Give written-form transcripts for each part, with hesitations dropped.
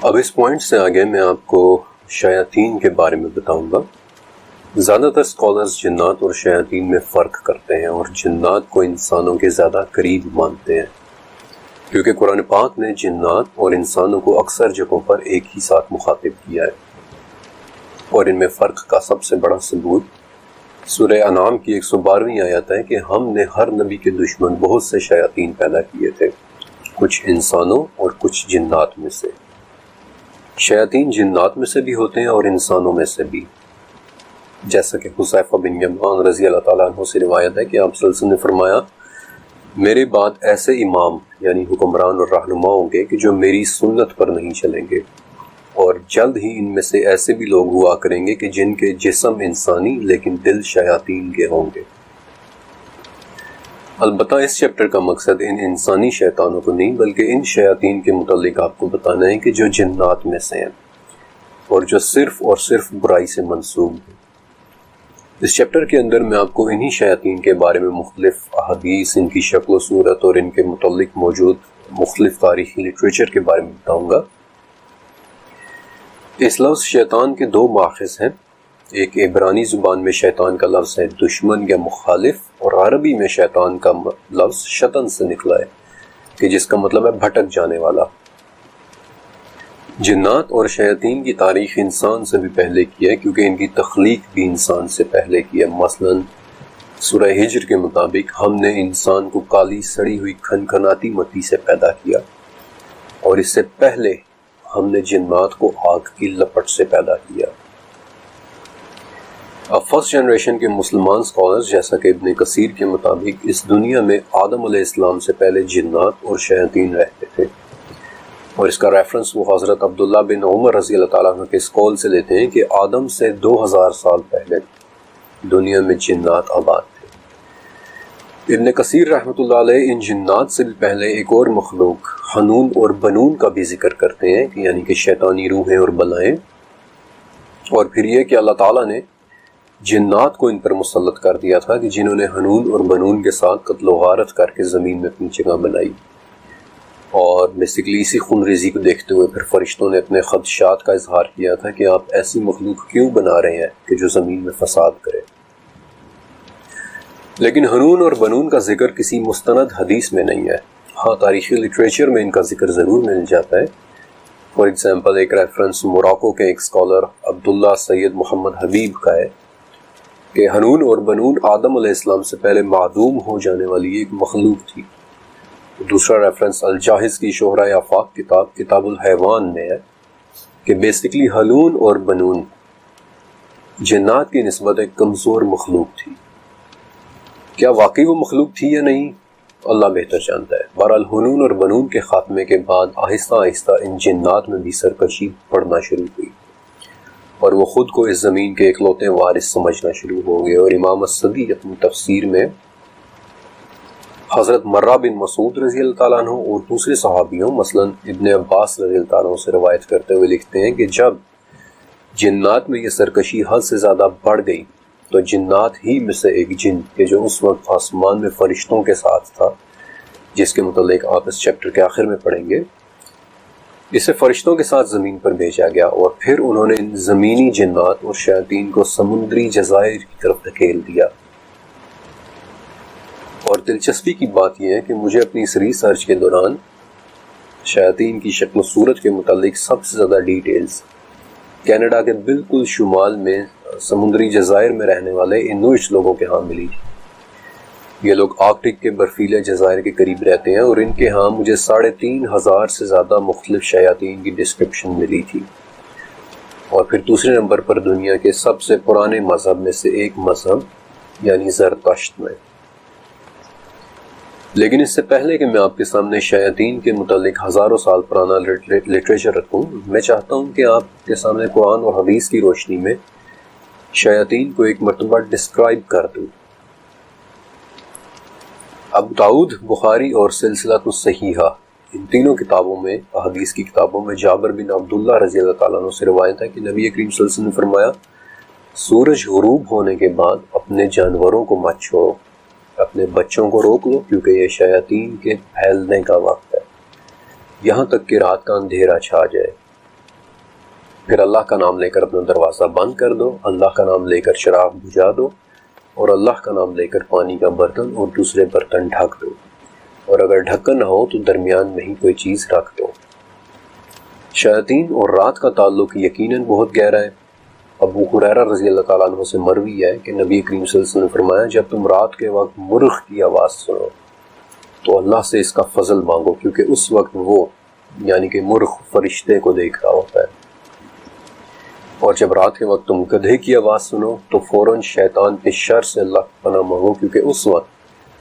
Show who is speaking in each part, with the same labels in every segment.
Speaker 1: اب اس پوائنٹ سے آگے میں آپ کو شیاطین کے بارے میں بتاؤں گا۔ زیادہ تر اسکالرز جنات اور شیاطین میں فرق کرتے ہیں اور جنات کو انسانوں کے زیادہ قریب مانتے ہیں، کیونکہ قرآن پاک نے جنات اور انسانوں کو اکثر جگہوں پر ایک ہی ساتھ مخاطب کیا ہے، اور ان میں فرق کا سب سے بڑا ثبوت سورہ انعام کی 112ویں آیت ہے کہ ہم نے ہر نبی کے دشمن بہت سے شیاطین پیدا کیے تھے، کچھ انسانوں اور کچھ جنات میں سے۔ شیاطین جنات میں سے بھی ہوتے ہیں اور انسانوں میں سے بھی، جیسا کہ حذیفہ بن یمان رضی اللہ تعالیٰ عنہ سے روایت ہے کہ آپ صلی اللہ علیہ وسلم نے فرمایا، میرے بعد ایسے امام یعنی حکمران اور رہنما ہوں گے کہ جو میری سنت پر نہیں چلیں گے، اور جلد ہی ان میں سے ایسے بھی لوگ ہوا کریں گے کہ جن کے جسم انسانی لیکن دل شیاطین کے ہوں گے۔ البتہ اس چیپٹر کا مقصد ان انسانی شیطانوں کو نہیں بلکہ ان شیاطین کے متعلق آپ کو بتانا ہے کہ جو جنات میں سے ہیں اور جو صرف اور صرف برائی سے منسوب ہیں۔ اس چیپٹر کے اندر میں آپ کو انہی شیاطین کے بارے میں مختلف احادیث، ان کی شکل و صورت اور ان کے متعلق موجود مختلف تاریخی لٹریچر کے بارے میں بتاؤں گا۔ اس لفظ شیطان کے دو ماخذ ہیں، ایک عبرانی زبان میں شیطان کا لفظ ہے دشمن یا مخالف، اور عربی میں شیطان کا لفظ شطن سے نکلا ہے کہ جس کا مطلب ہے بھٹک جانے والا۔ جنات اور شیاطین کی تاریخ انسان سے بھی پہلے کی ہے، کیونکہ ان کی تخلیق بھی انسان سے پہلے کی ہے۔ مثلا سورہ ہجر کے مطابق ہم نے انسان کو کالی سڑی ہوئی کھنکھناتی مٹی سے پیدا کیا، اور اس سے پہلے ہم نے جنات کو آگ کی لپٹ سے پیدا کیا۔ اب فرسٹ جنریشن کے مسلمان اسکالرز جیسا کہ ابن کثیر کے مطابق اس دنیا میں آدم علیہ السلام سے پہلے جنات اور شیاطین رہتے تھے، اور اس کا ریفرنس وہ حضرت عبداللہ بن عمر رضی اللہ تعالیٰ عنہ کے اس قول سے لیتے ہیں کہ آدم سے 2000 سال پہلے دنیا میں جنات آباد تھے۔ ابن کثیر رحمۃ اللہ علیہ ان جنات سے بھی پہلے ایک اور مخلوق حنون اور بنون کا بھی ذکر کرتے ہیں، یعنی کہ شیطانی روحیں اور بلائیں، اور پھر یہ کہ اللہ تعالیٰ نے جنات کو ان پر مسلط کر دیا تھا کہ جنہوں نے حنون اور بنون کے ساتھ قتل و غارت کر کے زمین میں اپنی جگہ بنائی، اور بیسیکلی اسی خون ریزی کو دیکھتے ہوئے پھر فرشتوں نے اپنے خدشات کا اظہار کیا تھا کہ آپ ایسی مخلوق کیوں بنا رہے ہیں کہ جو زمین میں فساد کرے۔ لیکن حنون اور بنون کا ذکر کسی مستند حدیث میں نہیں ہے، ہاں تاریخی لٹریچر میں ان کا ذکر ضرور مل جاتا ہے۔ فار ایگزامپل ایک ریفرنس موراکو کے ایک اسکالر عبداللہ سید محمد حبیب کا ہے کہ حنون اور بنون آدم علیہ السلام سے پہلے معدوم ہو جانے والی ایک مخلوق تھی۔ دوسرا ریفرنس الجاحظ کی شہرۂ آفاق کتاب الحیوان میں ہے کہ بیسیکلی حنون اور بنون جنات کی نسبت ایک کمزور مخلوق تھی۔ کیا واقعی وہ مخلوق تھی یا نہیں، اللہ بہتر جانتا ہے۔ بہرحال حنون اور بنون کے خاتمے کے بعد آہستہ آہستہ ان جنات میں بھی سرکشی بڑھنا شروع ہوئی، اور وہ خود کو اس زمین کے اکلوتے وارث سمجھنا شروع ہو گئے۔ اور امام الصدی اپنی تفسیر میں حضرت مرہ بن مسعود رضی اللہ تعالیٰ عنہ اور دوسرے صحابیوں مثلا ابن عباس رضی اللہ تعالیٰ عنہ سے روایت کرتے ہوئے لکھتے ہیں کہ جب جنات میں یہ سرکشی حد سے زیادہ بڑھ گئی تو جنات ہی میں سے ایک جن کہ جو اس وقت آسمان میں فرشتوں کے ساتھ تھا، جس کے متعلق آپ اس چیپٹر کے آخر میں پڑھیں گے، اسے فرشتوں کے ساتھ زمین پر بھیجا گیا، اور پھر انہوں نے ان زمینی جنات اور شیاطین کو سمندری جزائر کی طرف دھکیل دیا۔ اور دلچسپی کی بات یہ ہے کہ مجھے اپنی اس ریسرچ کے دوران شیاطین کی شکل و صورت کے متعلق سب سے زیادہ ڈیٹیلز کینیڈا کے بالکل شمال میں سمندری جزائر میں رہنے والے انویٹ لوگوں کے ہاں ملی۔ یہ لوگ آرکٹک کے برفیلے جزائر کے قریب رہتے ہیں، اور ان کے ہاں مجھے 3500 سے زیادہ مختلف شیاطین کی ڈسکرپشن ملی تھی۔ اور پھر دوسرے نمبر پر دنیا کے سب سے پرانے مذہب میں سے ایک مذہب یعنی زرتشت میں۔ لیکن اس سے پہلے کہ میں آپ کے سامنے شیاطین کے متعلق ہزاروں سال پرانا لٹریچر رکھوں، میں چاہتا ہوں کہ آپ کے سامنے قرآن اور حدیث کی روشنی میں شیاطین کو ایک مرتبہ ڈسکرائب کر دوں۔ ابو داؤد، بخاری اور سلسلۃ الصحیحہ، ان تینوں کتابوں میں، حدیث کی کتابوں میں جابر بن عبداللہ رضی اللہ تعالیٰ عنہ سے روایت ہے کہ نبی کریم صلی اللہ علیہ وسلم نے فرمایا، سورج غروب ہونے کے بعد اپنے جانوروں کو مت چھوڑو، اپنے بچوں کو روک لو، کیونکہ یہ شیاطین کے پھیلنے کا وقت ہے، یہاں تک کہ رات کا اندھیرا چھا جائے۔ پھر اللہ کا نام لے کر اپنا دروازہ بند کر دو، اللہ کا نام لے کر چراغ بجھا دو، اور اللہ کا نام لے کر پانی کا برتن اور دوسرے برتن ڈھک دو، اور اگر ڈھکن نہ ہو تو درمیان میں ہی کوئی چیز رکھ دو۔ شیاطین اور رات کا تعلق یقیناً بہت گہرا ہے۔ ابو ہریرہ رضی اللہ تعالیٰ عنہ سے مروی ہے کہ نبی کریم صلی اللہ علیہ وسلم نے فرمایا، جب تم رات کے وقت مرغ کی آواز سنو تو اللہ سے اس کا فضل مانگو، کیونکہ اس وقت وہ یعنی کہ مرغ فرشتے کو دیکھ رہا ہوتا ہے۔ اور جب رات کے وقت تم گدھے کی آواز سنو تو فوراً شیطان کے شر سے اللہ کی پناہ مانگو، کیونکہ اس وقت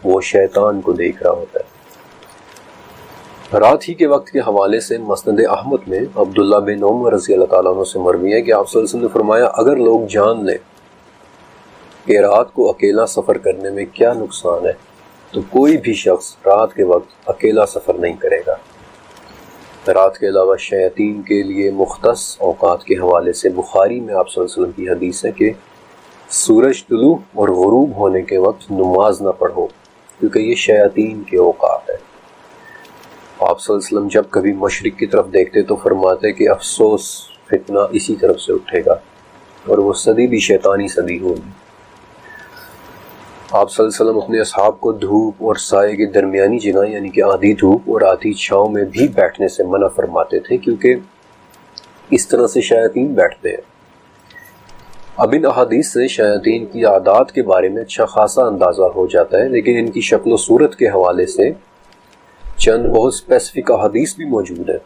Speaker 1: وہ شیطان کو دیکھ رہا ہوتا ہے۔ رات ہی کے وقت کے حوالے سے مسند احمد میں عبداللہ بن عمر رضی اللہ تعالیٰ عنہ سے مروی ہے کہ آپ صلی اللہ علیہ وسلم نے فرمایا، اگر لوگ جان لیں کہ رات کو اکیلا سفر کرنے میں کیا نقصان ہے تو کوئی بھی شخص رات کے وقت اکیلا سفر نہیں کرے گا۔ رات کے علاوہ شیاطین کے لیے مختص اوقات کے حوالے سے بخاری میں آپ صلی اللہ علیہ وسلم کی حدیث ہے کہ سورج طلوع اور غروب ہونے کے وقت نماز نہ پڑھو، کیونکہ یہ شیاطین کے اوقات ہے۔ آپ صلی اللہ علیہ وسلم جب کبھی مشرق کی طرف دیکھتے تو فرماتے کہ افسوس فتنہ اسی طرف سے اٹھے گا، اور وہ صدی بھی شیطانی صدی ہوگی۔ آپ صلی اللہ علیہ وسلم اپنے اصحاب کو دھوپ اور سائے کی درمیانی جگہ یعنی کہ آدھی دھوپ اور آدھی چھاؤں میں بھی بیٹھنے سے منع فرماتے تھے، کیونکہ اس طرح سے شیاطین بیٹھتے ہیں۔ اب ان احادیث سے شیاطین کی عادات کے بارے میں اچھا خاصا اندازہ ہو جاتا ہے، لیکن ان کی شکل و صورت کے حوالے سے چند بہت اسپیسیفک احادیث بھی موجود ہیں۔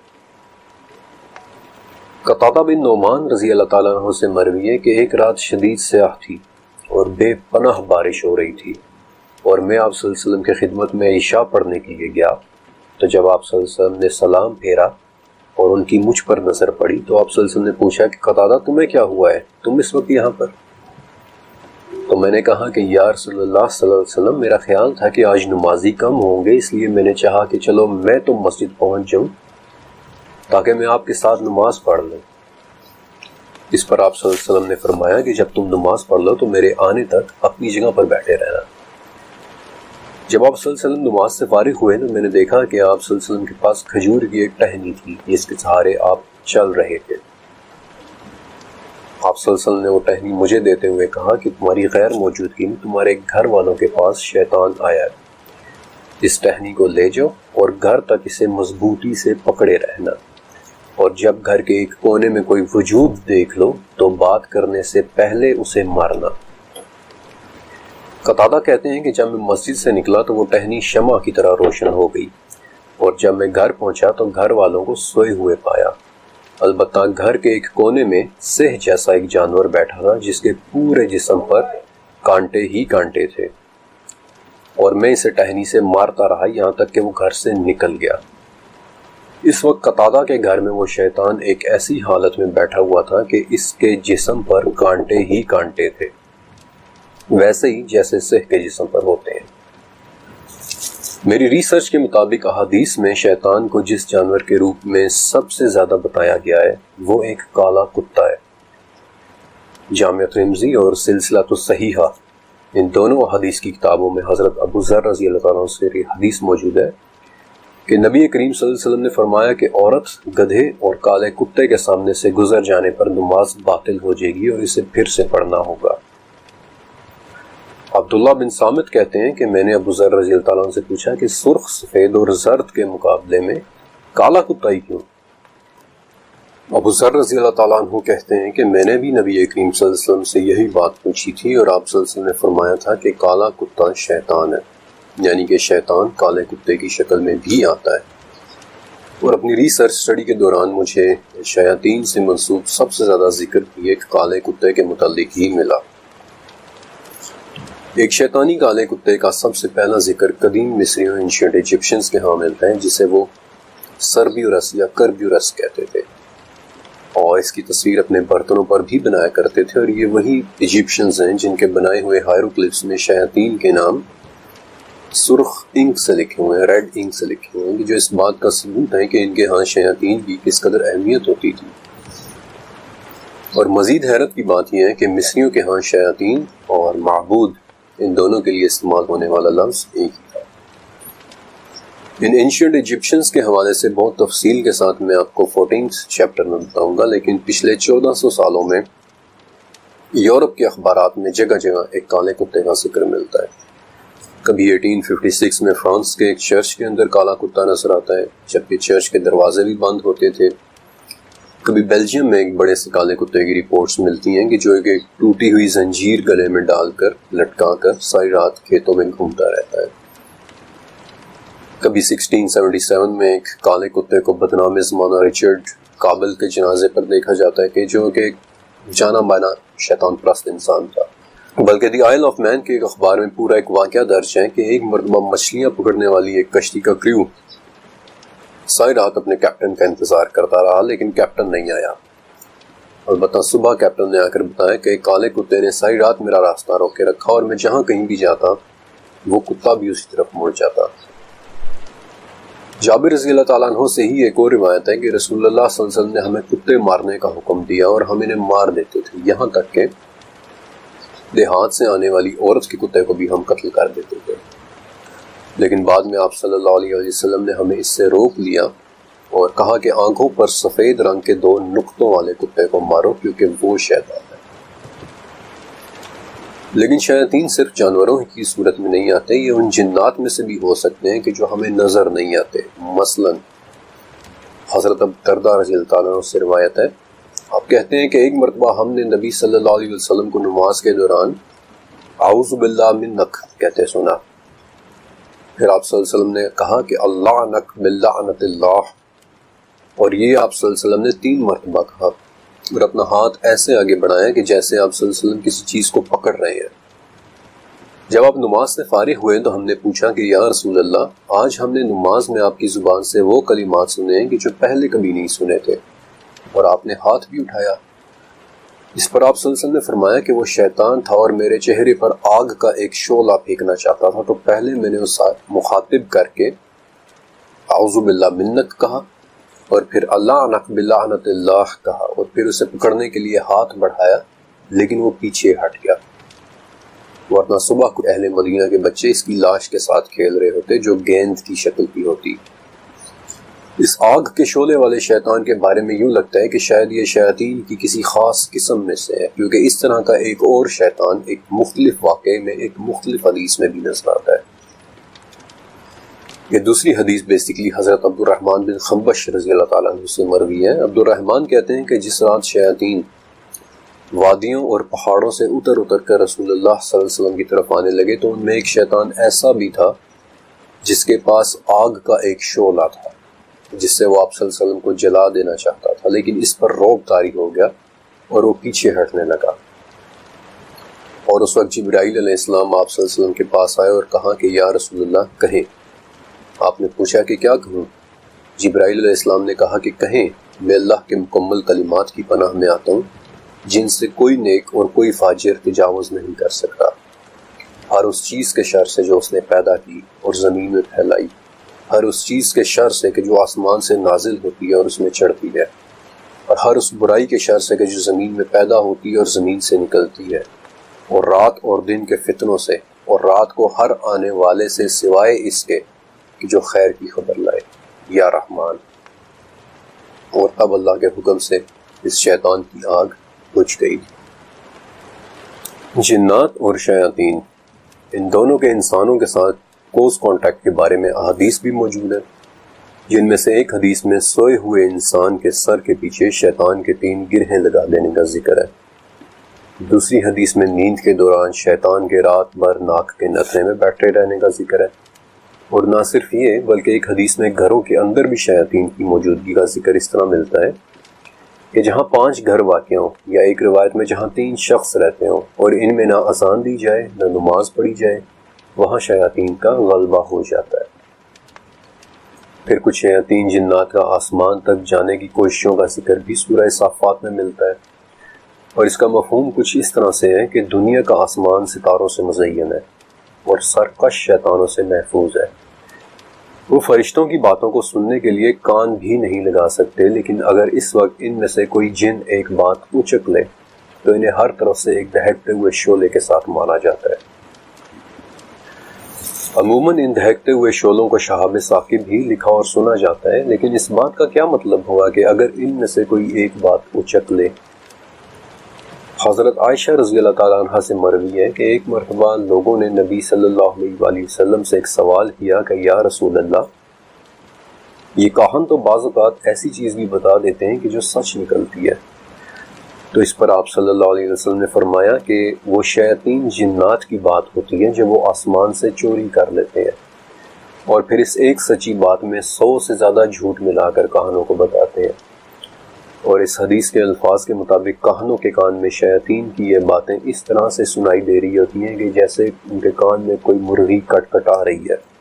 Speaker 1: قتادہ بن نعمان رضی اللہ تعالیٰ عنہ سے مروی ہے کہ ایک رات شدید سیاہ تھی اور بے پناہ بارش ہو رہی تھی، اور میں آپ صلی اللہ علیہ وسلم کی خدمت میں عشاء پڑھنے کے لیے گیا، تو جب آپ صلی اللہ علیہ وسلم نے سلام پھیرا اور ان کی مجھ پر نظر پڑی تو آپ صلی اللہ علیہ وسلم نے پوچھا کہ قتادہ تمہیں کیا ہوا ہے، تم اس وقت یہاں پر؟ تو میں نے کہا کہ یا رسول اللہ صلی اللہ علیہ وسلم، میرا خیال تھا کہ آج نمازی کم ہوں گے، اس لیے میں نے چاہا کہ چلو میں تو مسجد پہنچ جاؤں تاکہ میں آپ کے ساتھ نماز پڑھ لوں۔ اس پر آپ صلی اللہ علیہ وسلم نے فرمایا کہ جب تم نماز پڑھ لو تو میرے آنے تک اپنی جگہ پر بیٹھے رہنا۔ جب آپ صلی اللہ علیہ وسلم نماز سے فارغ ہوئے تو میں نے دیکھا کہ آپ صلی اللہ علیہ وسلم کے پاس کھجور کی ایک ٹہنی تھی جس کے سہارے آپ چل رہے تھے۔ آپ صلی اللہ علیہ وسلم نے وہ ٹہنی مجھے دیتے ہوئے کہا کہ تمہاری غیر موجودگی میں تمہارے گھر والوں کے پاس شیطان آیا ہے، اس ٹہنی کو لے جاؤ اور گھر تک اسے مضبوطی سے پکڑے رہنا، اور جب گھر کے ایک کونے میں کوئی وجود دیکھ لو تو بات کرنے سے پہلے اسے مارنا۔ قتادہ کہتے ہیں کہ جب میں مسجد سے نکلا تو وہ ٹہنی شمع کی طرح روشن ہو گئی، اور جب میں گھر پہنچا تو گھر والوں کو سوئے ہوئے پایا، البتہ گھر کے ایک کونے میں سہ جیسا ایک جانور بیٹھا تھا جس کے پورے جسم پر کانٹے ہی کانٹے تھے، اور میں اسے ٹہنی سے مارتا رہا یہاں تک کہ وہ گھر سے نکل گیا۔ اس وقت قتادہ کے گھر میں وہ شیطان ایک ایسی حالت میں بیٹھا ہوا تھا کہ اس کے جسم پر کانٹے ہی کانٹے تھے، ویسے ہی جیسے سہ کے جسم پر ہوتے ہیں۔ میری ریسرچ کے مطابق احادیث میں شیطان کو جس جانور کے روپ میں سب سے زیادہ بتایا گیا ہے وہ ایک کالا کتا ہے۔ جامع ترمذی اور سلسلۃ الصحیحہ ان دونوں احادیث کی کتابوں میں حضرت ابو ذر رضی اللہ تعالیٰ عنہ سے حدیث موجود ہے کہ نبی کریم صلی اللہ علیہ وسلم نے فرمایا کہ عورت گدھے اور کالے کتے کے سامنے سے گزر جانے پر نماز باطل ہو جائے گی اور اسے پھر سے پڑھنا ہوگا۔ عبداللہ بن صامت کہتے ہیں کہ میں نے ابو ذر رضی اللہ تعالیٰ عنہ سے پوچھا کہ سرخ، سفید اور زرد کے مقابلے میں کالا کتا ہی کیوں؟ ابو ذر رضی اللہ تعالیٰ عنہ کہتے ہیں کہ میں نے بھی نبی کریم صلی اللہ علیہ وسلم سے یہی بات پوچھی تھی، اور آپ صلی اللہ علیہ وسلم نے فرمایا تھا کہ کالا کتا شیطان ہے، یعنی کہ شیطان کالے کتے کی شکل میں بھی آتا ہے۔ اور اپنی ریسرچ اسٹڈی کے دوران مجھے شیاطین سے منسوب سب سے زیادہ ذکر بھی ایک کالے کتے کے متعلق ہی ملا۔ ایک شیطانی کالے کتے کا سب سے پہلا ذکر قدیم مصریوں اینشینٹ ایجپشنز کے ہاں ملتا ہے، جسے وہ سربیورس یا کربیورس کہتے تھے، اور اس کی تصویر اپنے برتنوں پر بھی بنایا کرتے تھے، اور یہ وہی ایجپشنز ہیں جن کے بنائے ہوئے ہائروگلفس میں شیاطین کے نام سرخ انک سے لکھے ہوئے ہیں، ریڈ انک سے لکھے ہوئے ہیں، جو اس بات کا ثبوت ہے کہ ان کے ہاں شیاطین کی کس قدر اہمیت ہوتی تھی۔ اور مزید حیرت کی بات یہ ہے کہ مصریوں کے ہاں شیاطین اور معبود ان دونوں کے لیے استعمال ہونے والا لفظ ایک ہی تھا۔ ان اینشینٹ ایجپشنز کے حوالے سے بہت تفصیل کے ساتھ میں آپ کو 14th چیپٹر میں بتاؤں گا، لیکن پچھلے 1400 سالوں میں یورپ کے اخبارات میں جگہ جگہ ایک کالے کتے کا ذکر ملتا ہے۔ کبھی 1856 میں فرانس کے ایک چرچ کے اندر کالا کتا نظر آتا ہے جبکہ چرچ کے دروازے بھی بند ہوتے تھے۔ کبھی بیلجیم میں ایک بڑے سے کالے کتے کی رپورٹس ملتی ہیں کہ جو ایک ٹوٹی ہوئی زنجیر گلے میں ڈال کر لٹکا کر ساری رات کھیتوں میں گھومتا رہتا ہے۔ کبھی 1677 میں ایک کالے کتے کو بدنام زمانہ رچرڈ کابل کے جنازے پر دیکھا جاتا ہے کہ جو کہ ایک جانا مانا شیطان پرست انسان تھا۔ بلکہ دی آئل آف مین کے ایک اخبار میں پورا ایک واقعہ درج ہے کہ ایک مرتبہ مچھلیاں پکڑنے والی ایک کشتی کا کریو ساری رات اپنے کیپٹن کا انتظار کرتا رہا لیکن کیپٹن نہیں آیا۔ البتہ صبح کیپٹن نے آ کر بتایا کہ ایک کالے کتے نے ساری رات میرا راستہ روک کے رکھا اور میں جہاں کہیں بھی جاتا وہ کتا بھی اسی طرف مڑ جاتا۔ جابر رضی اللہ تعالیٰ عنہ سے ہی ایک اور روایت ہے کہ رسول اللہ صلی اللہ علیہ وسلم نے ہمیں کتے مارنے کا حکم دیا اور ہم انہیں مار دیتے تھے، یہاں تک کہ دیہات سے آنے والی عورت کے کتے کو بھی ہم قتل کر دیتے تھے۔ لیکن بعد میں آپ صلی اللہ علیہ وسلم نے ہمیں اس سے روک لیا اور کہا کہ آنکھوں پر سفید رنگ کے 2 نقطوں والے کتے کو مارو کیونکہ وہ شیطان ہے۔ لیکن شیاطین صرف جانوروں کی صورت میں نہیں آتے، یہ ان جنات میں سے بھی ہو سکتے ہیں کہ جو ہمیں نظر نہیں آتے۔ مثلا حضرت ابو درداء رضی اللہ تعالیٰ عنہ سے روایت ہے، آپ کہتے ہیں کہ ایک مرتبہ ہم نے نبی صلی اللہ علیہ وسلم کو نماز کے دوران اعوذ باللہ منک کہتے سنا۔ پھر آپ صلی اللہ علیہ وسلم نے کہا کہ اللہ نک باللعنت اللہ، اور یہ آپ صلی اللہ علیہ وسلم نے 3 مرتبہ کہا اور اپنا ہاتھ ایسے آگے بڑھایا کہ جیسے آپ صلی اللہ علیہ وسلم کسی چیز کو پکڑ رہے ہیں۔ جب آپ نماز سے فارغ ہوئے تو ہم نے پوچھا کہ یا رسول اللہ، آج ہم نے نماز میں آپ کی زبان سے وہ کلمات سنے ہیں کہ جو پہلے کبھی نہیں سنے تھے، اور آپ نے ہاتھ بھی اٹھایا۔ اس پر آپ صلی اللہ علیہ وسلم نے فرمایا کہ وہ شیطان تھا اور میرے چہرے پر آگ کا ایک شعلہ پھینکنا چاہتا تھا، تو پہلے میں نے اس مخاطب کر کے اعوذ باللہ منک کہا اور پھر اللہ نک باللعنت اللہ کہا اور پھر اسے پکڑنے کے لیے ہاتھ بڑھایا لیکن وہ پیچھے ہٹ گیا۔ ورنہ صبح کو اہل مدینہ کے بچے اس کی لاش کے ساتھ کھیل رہے ہوتے جو گیند کی شکل کی ہوتی۔ اس آگ کے شعلے والے شیطان کے بارے میں یوں لگتا ہے کہ شاید یہ شیاطین کی کسی خاص قسم میں سے ہے، کیونکہ اس طرح کا ایک اور شیطان ایک مختلف واقعے میں ایک مختلف حدیث میں بھی نظر آتا ہے۔ یہ دوسری حدیث بیسیکلی حضرت عبد الرحمن بن خنبش رضی اللہ تعالیٰ عنہ سے مروی ہے۔ عبد الرحمن کہتے ہیں کہ جس رات شیاطین وادیوں اور پہاڑوں سے اتر کر رسول اللہ صلی اللہ علیہ وسلم کی طرف آنے لگے تو ان میں ایک شیطان ایسا بھی تھا جس کے پاس آگ کا ایک شعلہ تھا جس سے وہ آپ صلی اللہ علیہ وسلم کو جلا دینا چاہتا تھا، لیکن اس پر رعب طاری ہو گیا اور وہ پیچھے ہٹنے لگا۔ اور اس وقت جبرائیل علیہ السلام آپ صلی اللہ علیہ وسلم کے پاس آئے اور کہا کہ یا رسول اللہ کہیں۔ آپ نے پوچھا کہ کیا کہوں؟ جبرائیل علیہ السلام نے کہا کہ کہیں، میں اللہ کے مکمل کلمات کی پناہ میں آتا ہوں جن سے کوئی نیک اور کوئی فاجر تجاوز نہیں کر سکتا، ہر اس چیز کے شر سے جو اس نے پیدا کی اور زمین میں پھیلائی، ہر اس چیز کے شر سے کہ جو آسمان سے نازل ہوتی ہے اور اس میں چڑھتی ہے، اور ہر اس برائی کے شر سے کہ جو زمین میں پیدا ہوتی ہے اور زمین سے نکلتی ہے، اور رات اور دن کے فتنوں سے، اور رات کو ہر آنے والے سے سوائے اس کے کہ جو خیر کی خبر لائے، یا رحمان۔ اور تب اللہ کے حکم سے اس شیطان کی آگ بجھ گئی۔ جنات اور شیاطین، ان دونوں کے انسانوں کے ساتھ کلوز کانٹیکٹ کے بارے میں احادیث بھی موجود ہیں، جن میں سے ایک حدیث میں سوئے ہوئے انسان کے سر کے پیچھے شیطان کے 3 گرہیں لگا دینے کا ذکر ہے۔ دوسری حدیث میں نیند کے دوران شیطان کے رات بھر ناک کے نتھنے میں بیٹھے رہنے کا ذکر ہے۔ اور نہ صرف یہ بلکہ ایک حدیث میں گھروں کے اندر بھی شیاطین کی موجودگی کا ذکر اس طرح ملتا ہے کہ جہاں 5 گھر واقع ہوں، یا ایک روایت میں جہاں 3 شخص رہتے ہوں اور ان میں نہ اذان دی جائے نہ نماز پڑھی جائے، وہاں شیاطین کا غلبہ ہو جاتا ہے۔ پھر کچھ شیاطین جنات کا آسمان تک جانے کی کوششوں کا ذکر بھی سورہ صافات میں ملتا ہے، اور اس کا مفہوم کچھ اس طرح سے ہے کہ دنیا کا آسمان ستاروں سے مزین ہے اور سرکش شیطانوں سے محفوظ ہے۔ وہ فرشتوں کی باتوں کو سننے کے لیے کان بھی نہیں لگا سکتے، لیکن اگر اس وقت ان میں سے کوئی جن ایک بات اچک لے تو انہیں ہر طرف سے ایک دہکتے ہوئے شعلے کے ساتھ مارا جاتا ہے۔ عموماً ان دہکتے ہوئے شعلوں کو شہاب ثاقب ہی لکھا اور سنا جاتا ہے، لیکن اس بات کا کیا مطلب ہوا کہ اگر ان میں سے کوئی ایک بات اچک لے؟ حضرت عائشہ رضی اللہ تعالیٰ عنہ سے مروی ہے کہ ایک مرتبہ لوگوں نے نبی صلی اللہ علیہ وآلہ وسلم سے ایک سوال کیا کہ یا رسول اللہ، یہ کاہن تو بعض اوقات ایسی چیز بھی بتا دیتے ہیں کہ جو سچ نکلتی ہے۔ تو اس پر آپ صلی اللہ علیہ وسلم نے فرمایا کہ وہ شیاطین جنات کی بات ہوتی ہے جو وہ آسمان سے چوری کر لیتے ہیں اور پھر اس ایک سچی بات میں 100 سے زیادہ جھوٹ ملا کر کاہنوں کو بتاتے ہیں۔ اور اس حدیث کے الفاظ کے مطابق کاہنوں کے کان میں شیاطین کی یہ باتیں اس طرح سے سنائی دے رہی ہوتی ہیں کہ جیسے ان کے کان میں کوئی مرغی کٹ کٹا رہی ہے۔